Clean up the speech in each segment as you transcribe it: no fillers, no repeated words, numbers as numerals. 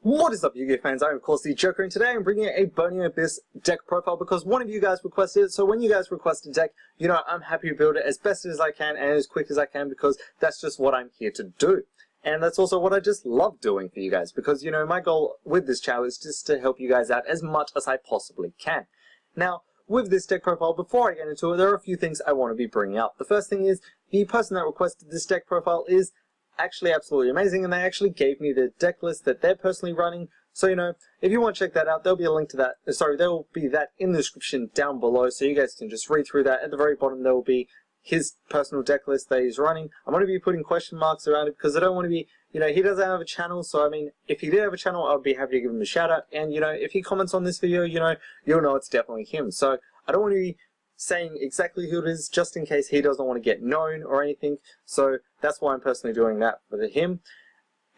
What is up, Yu-Gi-Oh fans? I'm of course the Joker, and today I'm bringing a Burning Abyss deck profile because one of you guys requested it. So when you guys request a deck, you know, I'm happy to build it as best as I can and as quick as I can because that's just what I'm here to do. And that's also what I just love doing for you guys because, you know, my goal with this channel is just to help you guys out as much as I possibly can. Now, with this deck profile, before I get into it, there are a few things I want to be bringing up. The first thing is, the person that requested this deck profile is actually absolutely amazing, and they actually gave me the deck list that they're personally running. So, you know, if you want to check that out, there'll be a link to that. Sorry, there will be that in the description down below, so you guys can just read through that. At the very bottom, there will be his personal deck list that he's running. I'm going to be putting question marks around it because I don't want to be, you know, he doesn't have a channel, so I mean, if he did have a channel, I'd be happy to give him a shout out. And, you know, if he comments on this video, you know, you'll know it's definitely him. So, I don't want to be saying exactly who it is just in case he doesn't want to get known or anything, so that's why I'm personally doing that for him.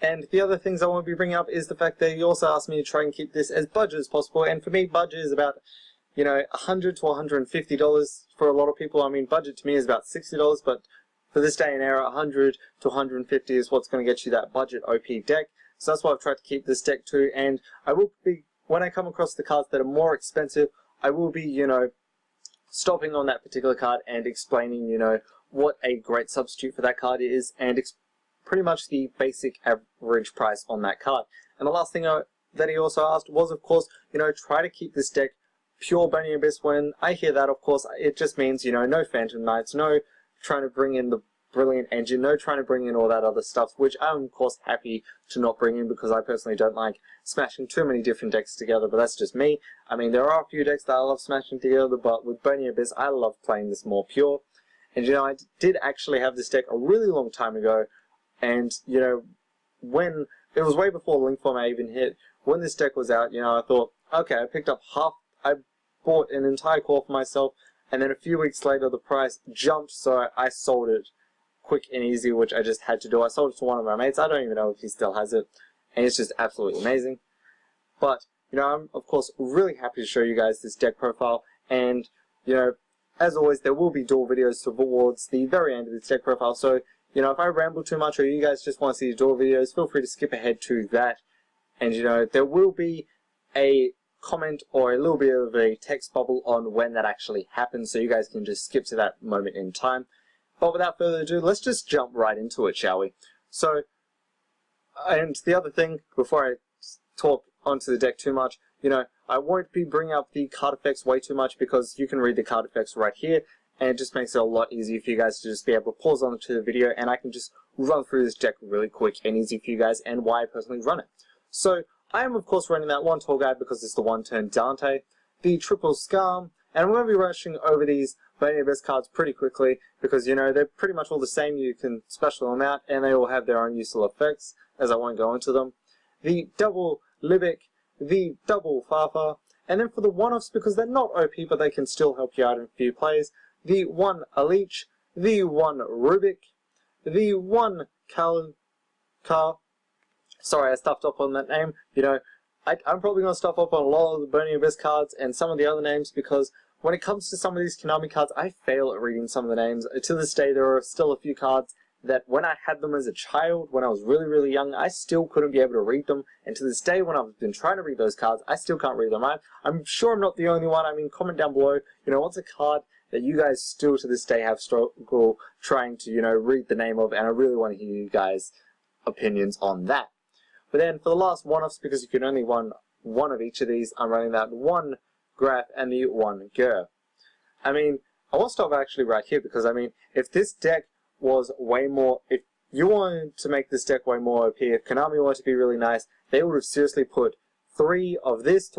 And the other things I want to be bringing up is the fact that he also asked me to try and keep this as budget as possible, and for me budget is about, you know, $100 to $150 for a lot of people. I mean, budget to me is about $60, but for this day and era, $100 to $150 is what's going to get you that budget OP deck. So that's why I've tried to keep this deck too, and I will be, when I come across the cards that are more expensive, I will be, you know, stopping on that particular card and explaining, you know, what a great substitute for that card is, and pretty much the basic average price on that card. And the last thing that he also asked was, of course, you know, try to keep this deck pure Burning Abyss. When I hear that, of course, it just means, you know, no Phantom Knights, no trying to bring in the brilliant engine, no trying to bring in all that other stuff, which I'm, of course, happy to not bring in because I personally don't like smashing too many different decks together, but that's just me. I mean, there are a few decks that I love smashing together, but with Burning Abyss, I love playing this more pure. And, you know, I did actually have this deck a really long time ago, and, you know, when, it was way before Link Format even hit, when this deck was out, you know, I thought, okay, I bought an entire core for myself, and then a few weeks later the price jumped, so I sold it quick and easy, which I just had to do. I sold it to one of my mates. I don't even know if he still has it, and it's just absolutely amazing. But, you know, I'm, of course, really happy to show you guys this deck profile, and, you know, as always, there will be duel videos towards the very end of this deck profile, so, you know, if I ramble too much or you guys just want to see the duel videos, feel free to skip ahead to that. And, you know, there will be a comment or a little bit of a text bubble on when that actually happens, so you guys can just skip to that moment in time. But without further ado, let's just jump right into it, shall we? So, and the other thing, before I talk onto the deck too much, you know, I won't be bringing up the card effects way too much because you can read the card effects right here, and it just makes it a lot easier for you guys to just be able to pause onto the video, and I can just run through this deck really quick and easy for you guys, and why I personally run it. So, I am of course running that one tall guy because it's the one-turn Dante, the triple SCARM, and I'm going to be rushing over these Burning Abyss cards pretty quickly because, you know, they're pretty much all the same. You can special them out and they all have their own useful effects, as I won't go into them. The double LIBIC, the double FARFA, and then for the one-offs, because they're not OP but they can still help you out in a few plays, the one ALICH, the one RUBIC, the one CALCAB. Sorry, I stuffed up on that name. You know, I'm probably going to stuff up on a lot of the Burning Abyss cards and some of the other names because when it comes to some of these Konami cards, I fail at reading some of the names. To this day, there are still a few cards that when I had them as a child, when I was really, really young, I still couldn't be able to read them. And to this day, when I've been trying to read those cards, I still can't read them. I'm sure I'm not the only one. I mean, comment down below, you know, what's a card that you guys still to this day have struggle trying to, you know, read the name of, and I really want to hear you guys' opinions on that. But then for the last one-offs, because you can only run one of each of these, I'm running that one GRAFF and the one GR. I mean, I want to stop actually right here because, I mean, if this deck was way more, if you wanted to make this deck way more OP, if Konami wanted to be really nice, they would have seriously put 3 of this,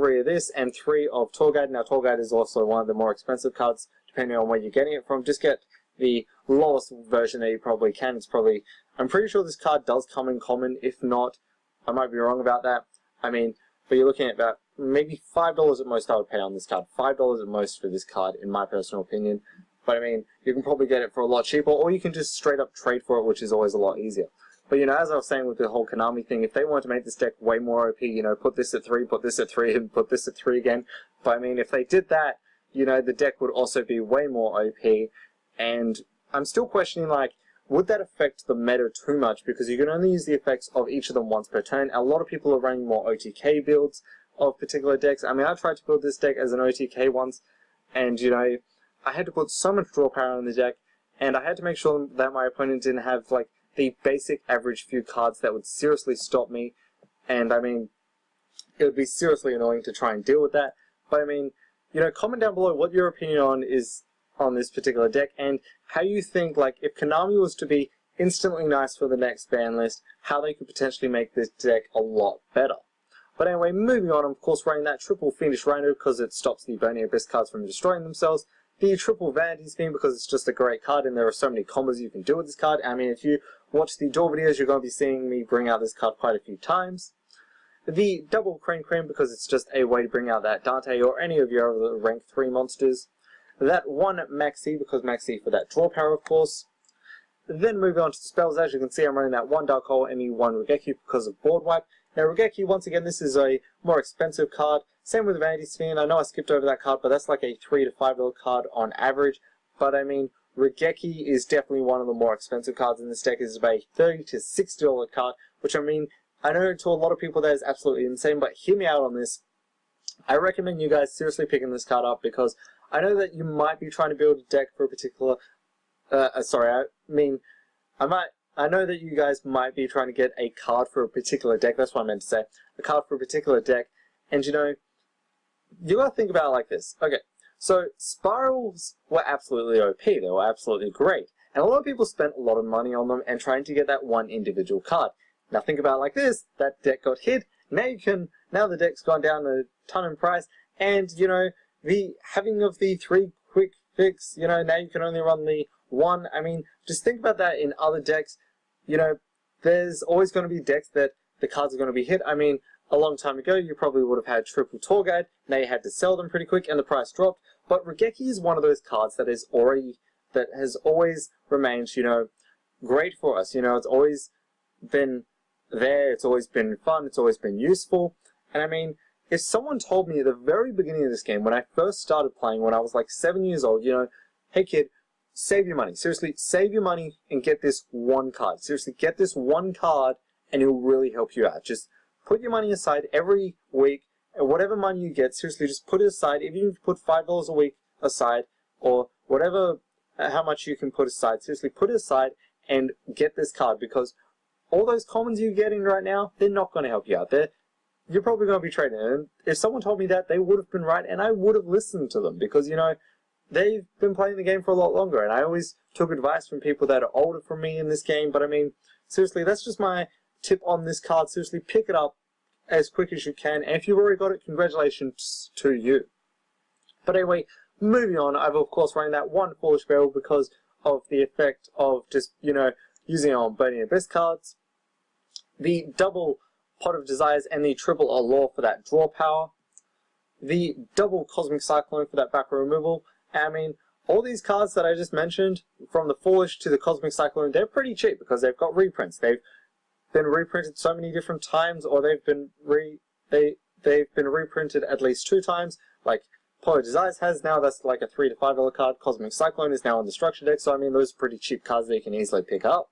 and 3 of Tour Guide. Now, Tour Guide is also one of the more expensive cards, depending on where you're getting it from. Just get the lowest version that you probably can. It's probably, I'm pretty sure this card does come in common. If not, I might be wrong about that. I mean, but you're looking at about maybe $5 at most I would pay on this card. $5 at most for this card, in my personal opinion. But I mean, you can probably get it for a lot cheaper, or you can just straight up trade for it, which is always a lot easier. But, you know, as I was saying with the whole Konami thing, if they wanted to make this deck way more OP, you know, put this at 3, put this at 3, and put this at 3 again. But I mean, if they did that, you know, the deck would also be way more OP. And I'm still questioning, like, would that affect the meta too much? Because you can only use the effects of each of them once per turn. A lot of people are running more OTK builds of particular decks. I mean, I tried to build this deck as an OTK once, and you know, I had to put so much draw power in the deck, and I had to make sure that my opponent didn't have like the basic average few cards that would seriously stop me. And I mean, it would be seriously annoying to try and deal with that. But I mean, you know, comment down below what your opinion on this particular deck, and how you think, like, if Konami was to be instantly nice for the next ban list, how they could potentially make this deck a lot better. But anyway, moving on, I'm of course running that triple Fiendish RHINO because it stops the Bony Abyss cards from destroying themselves. The triple Vanity's Fiend because it's just a great card and there are so many combos you can do with this card. I mean, if you watch the duel videos, you're going to be seeing me bring out this card quite a few times. The double KRANE because it's just a way to bring out that Dante or any of your other rank 3 monsters. That one MAXX because MAXX for that draw power, of course. Then moving on to the spells, as you can see I'm running that one Dark Hole and the one RUBIC because of board wipe. Now RUBIC, once again, this is a more expensive card. Same with Vanity's Fiend. I know I skipped over that card, but that's like a $3 to $5 card on average. But I mean, RUBIC is definitely one of the more expensive cards in this deck. It's about a $30 to $60 card, which I mean, I know to a lot of people that is absolutely insane, but hear me out on this. I recommend you guys seriously picking this card up because I know that you might be trying to build a deck for a particular... I know that you guys might be trying to get a card for a particular deck. That's what I meant to say. A card for a particular deck. And you know, you gotta think about it like this. Okay, so Spirals were absolutely OP. They were absolutely great. And a lot of people spent a lot of money on them and trying to get that one individual card. Now think about it like this. That deck got hit. Now the deck's gone down a ton in price. And, you know, the having of the 3 quick fix, you know, now you can only run the 1. I mean, just think about that in other decks. You know, there's always going to be decks that the cards are going to be hit. I mean, a long time ago, you probably would have had triple Tour Guide. Now you had to sell them pretty quick and the price dropped. But RUBIC is one of those cards that has always remained, you know, great for us. You know, it's always been there. It's always been fun. It's always been useful. And I mean, if someone told me at the very beginning of this game, when I first started playing, when I was like 7 years old, you know, hey kid, save your money. Seriously, save your money and get this one card. Seriously, get this one card and it will really help you out. Just put your money aside every week, and whatever money you get, seriously, just put it aside. Even if you put $5 a week aside, or whatever, how much you can put aside, seriously, put it aside and get this card, because all those commons you're getting right now, they're not going to help you out. You're probably going to be trading. And if someone told me that, they would have been right, and I would have listened to them, because, you know, they've been playing the game for a lot longer, and I always took advice from people that are older from me in this game. But I mean, seriously, that's just my tip on this card. Seriously, pick it up as quick as you can, and if you've already got it, congratulations to you. But anyway, moving on, I've of course running that one Foolish Barrel because of the effect of just, you know, using it on Burning Abyss cards. The double Pot of Desires and the triple Allure for that draw power. The double Cosmic Cyclone for that back row removal. I mean, all these cards that I just mentioned, from the Foolish to the Cosmic Cyclone, they're pretty cheap because they've got reprints. They've been reprinted so many different times, or they've been reprinted at least 2 times. Like Pot of Desires has now, that's like a $3 to $5 card. Cosmic Cyclone is now on the structure deck, so I mean, those are pretty cheap cards that you can easily pick up.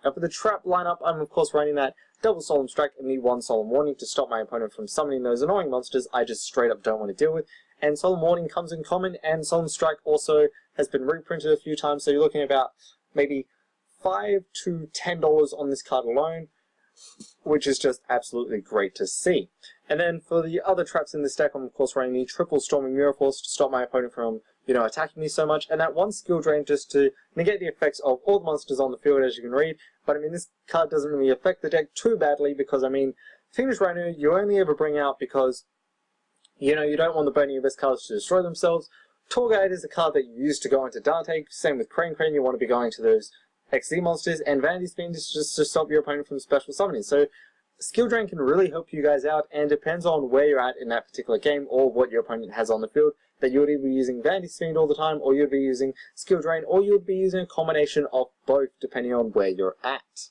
And for the trap lineup, I'm of course running that double Solemn Strike and the one Solemn Warning to stop my opponent from summoning those annoying monsters I just straight up don't want to deal with. And Solemn Warning comes in common, and Solemn Strike also has been reprinted a few times, so you're looking at about maybe $5 to $10 on this card alone, which is just absolutely great to see. And then for the other traps in this deck, I'm of course running the triple Storming Mirror Force to stop my opponent from, you know, attacking me so much, and that one skill drain just to negate the effects of all the monsters on the field, as you can read. But I mean, this card doesn't really affect the deck too badly, because I mean, Fiendish RHINO you only ever bring out because, you know, you don't want the Burning Abyss cards to destroy themselves. Tour Guide is a card that you use to go into Dante. Same with KRANE, you want to be going to those XZ monsters, and Vanity's Fiend is just to stop your opponent from special summoning. So skill drain can really help you guys out, and depends on where you're at in that particular game or what your opponent has on the field, that you would either be using Vanity's Fiend all the time, or you'd be using skill drain, or you'd be using a combination of both depending on where you're at.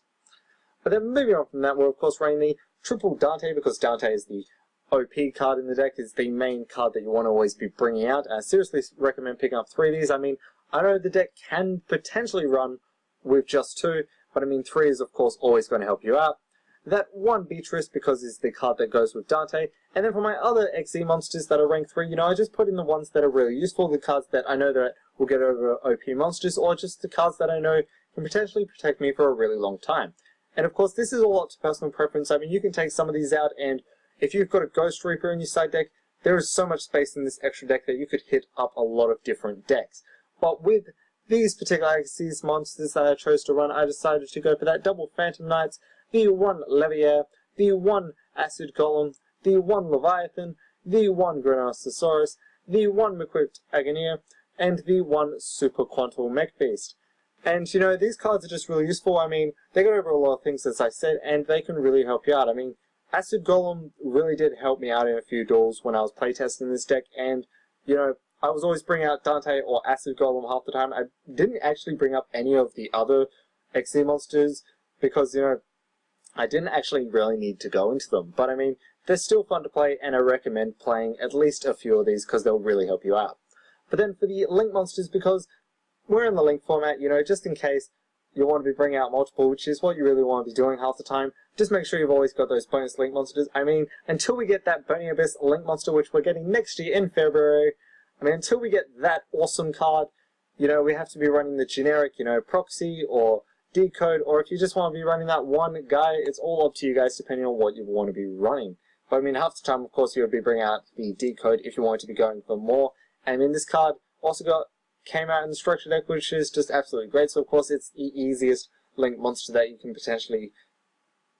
But then moving on from that, we're of course running the triple Dante, because Dante is the OP card in the deck, is the main card that you want to always be bringing out. I seriously recommend picking up 3 of these. I mean, I know the deck can potentially run with just 2, but I mean 3 is of course always going to help you out. That 1 Beatrice because it's the card that goes with Dante, and then for my other XE monsters that are rank 3, I just put in the ones that are really useful, the cards that I know that will get over OP monsters, or just the cards that I know can potentially protect me for a really long time. And of course this is all up to personal preference. I mean, you can take some of these out, and if you've got a Ghost Reaper in your side deck, there is so much space in this extra deck that you could hit up a lot of different decks. But with these particular XE monsters that I chose to run, I decided to go for that double Phantom Knights, the 1 Leviair, the 1 Acid Golem, the 1 Leviathan, the 1 Granosaurus, the 1 equipped Angineer, and the 1 Super Quantal Mech Beast. And these cards are just really useful. I mean, they go over a lot of things, as I said, and they can really help you out. I mean, Acid Golem really did help me out in a few duels when I was playtesting this deck, and I was always bringing out Dante or Acid Golem half the time. I didn't actually bring up any of the other XE monsters because, I didn't actually really need to go into them. But I mean, they're still fun to play, and I recommend playing at least a few of these because they'll really help you out. But then for the Link monsters, because we're in the Link format, just in case you want to be bringing out multiple, which is what you really want to be doing half the time, just make sure you've always got those bonus Link monsters. I mean, until we get that Burning Abyss Link monster, which we're getting next year in February, I mean, until we get that awesome card, we have to be running the generic, proxy or decode, or if you just want to be running that one guy, it's all up to you guys depending on what you want to be running. But I mean, half the time, of course, you'll be bringing out the decode if you want to be going for more. And then this card also came out in the structure deck, which is just absolutely great. So of course, it's the easiest Link monster that you can potentially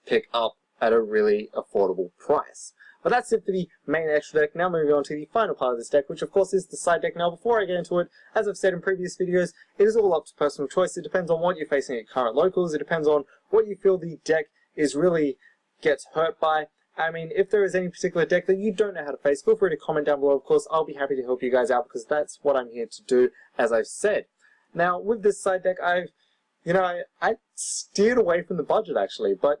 pick up at a really affordable price. But that's it for the main extra deck. Now moving on to the final part of this deck, which of course is the side deck. Now before I get into it, as I've said in previous videos, it is all up to personal choice. It depends on what you're facing at current locals. It depends on what you feel the deck is really gets hurt by. I mean, if there is any particular deck that you don't know how to face, feel free to comment down below. Of course, I'll be happy to help you guys out because that's what I'm here to do, as I've said. Now, with this side deck, I steered away from the budget actually, but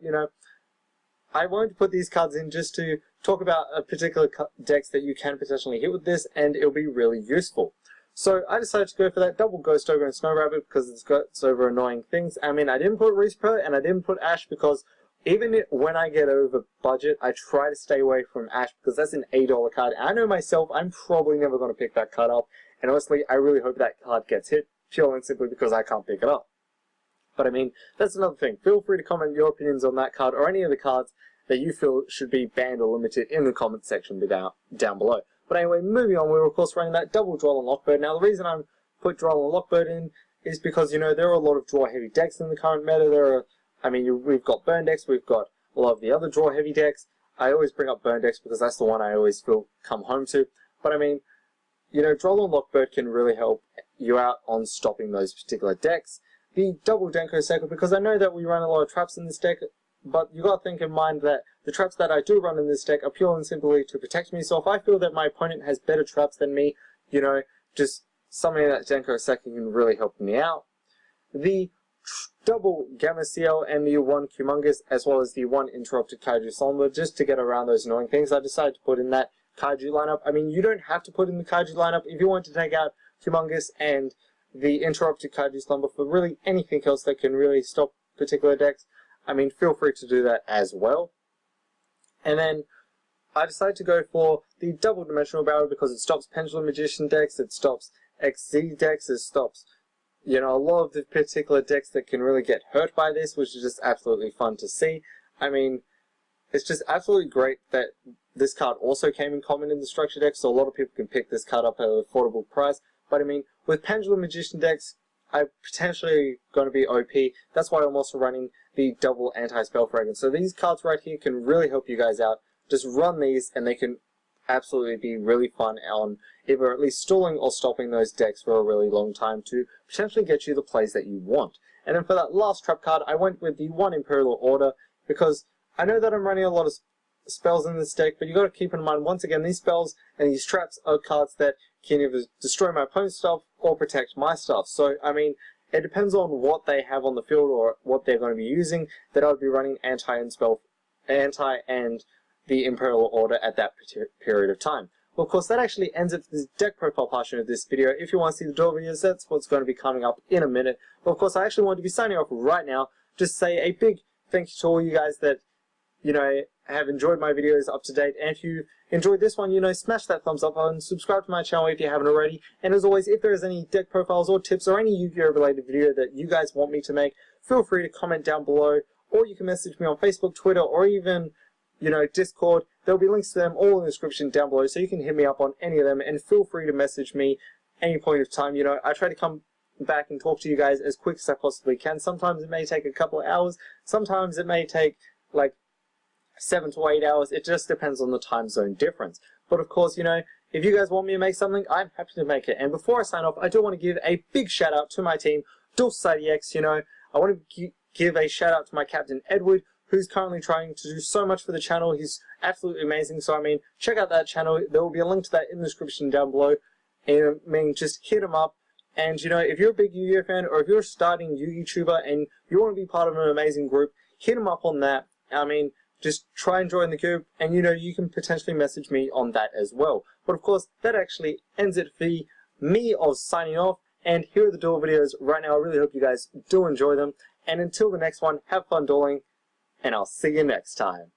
I wanted to put these cards in just to talk about a particular decks that you can potentially hit with this, and it'll be really useful. So I decided to go for that double Ghost Ogre and Snow Rabbit because it's got over annoying things. I mean, I didn't put Reaper and I didn't put Ash because even when I get over budget, I try to stay away from Ash because that's an $8 card. And I know myself, I'm probably never going to pick that card up. And honestly, I really hope that card gets hit, purely and simply because I can't pick it up. But I mean, that's another thing. Feel free to comment your opinions on that card or any of the cards that you feel should be banned or limited in the comment section down below. But anyway, moving on, we were of course running that double Droll and Lockbird. Now the reason I'm put Droll and Lockbird in is because, there are a lot of draw heavy decks in the current meta. We've got burn decks, we've got a lot of the other draw heavy decks. I always bring up burn decks because that's the one I always feel come home to. But I mean, Droll and Lockbird can really help you out on stopping those particular decks. The double Denko Cycle, because I know that we run a lot of traps in this deck, but you got to think in mind that the traps that I do run in this deck are purely and simply to protect me. So if I feel that my opponent has better traps than me, just summoning that Denko Cycle can really help me out. The double Gamma CL and the 1 Humongous, as well as the 1 Interrupted Kaiju Slumber, just to get around those annoying things, I decided to put in that Kaiju lineup. I mean, you don't have to put in the Kaiju lineup if you want to take out Humongous and the Interrupted Kaiju Slumber for really anything else that can really stop particular decks. I mean, feel free to do that as well. And then I decided to go for the double Dimensional Barrel because it stops Pendulum Magician decks, it stops XZ decks, it stops, a lot of the particular decks that can really get hurt by this, which is just absolutely fun to see. I mean, it's just absolutely great that this card also came in common in the structure deck, so a lot of people can pick this card up at an affordable price. But I mean, with Pendulum Magician decks, I'm potentially going to be OP. That's why I'm also running the double Anti-Spell Fragrance. So these cards right here can really help you guys out. Just run these and they can absolutely be really fun on either at least stalling or stopping those decks for a really long time to potentially get you the plays that you want. And then for that last trap card, I went with the 1 Imperial Order because I know that I'm running a lot of spells in this deck, but you got to keep in mind, once again, these spells and these traps are cards that can either destroy my opponent's stuff or protect my stuff. So, I mean, it depends on what they have on the field or what they're going to be using, that I would be running Anti and the Imperial Order at that period of time. Well, of course, that actually ends it for the deck profile portion of this video. If you want to see the duel videos, that's what's going to be coming up in a minute. But of course, I actually want to be signing off right now. Just say a big thank you to all you guys that, you know, have enjoyed my videos up to date. And if you enjoyed this one, you know, smash that thumbs up button, subscribe to my channel if you haven't already. And as always, if there is any deck profiles or tips or any Yu-Gi-Oh related video that you guys want me to make, feel free to comment down below, or you can message me on Facebook, Twitter, or even, you know, Discord. There'll be links to them all in the description down below, so you can hit me up on any of them, and feel free to message me any point of time. You know, I try to come back and talk to you guys as quick as I possibly can. Sometimes it may take a couple of hours, sometimes it may take like 7 to 8 hours. It just depends on the time zone difference. But of course, you know, if you guys want me to make something, I'm happy to make it. And before I sign off, I do want to give a big shout out to my team, Duel Society X. You know, I want to give a shout out to my captain Edward, who's currently trying to do so much for the channel. He's absolutely amazing. So I mean, check out that channel. There will be a link to that in the description down below. And I mean, just hit him up. And you know, if you're a big Yu-Gi-Oh fan, or if you're a starting YouTuber and you want to be part of an amazing group, hit him up on that. I mean, just try and join the group, and you know, you can potentially message me on that as well. But of course, that actually ends it for me of signing off. And here are the duel videos right now. I really hope you guys do enjoy them. And until the next one, have fun dueling, and I'll see you next time.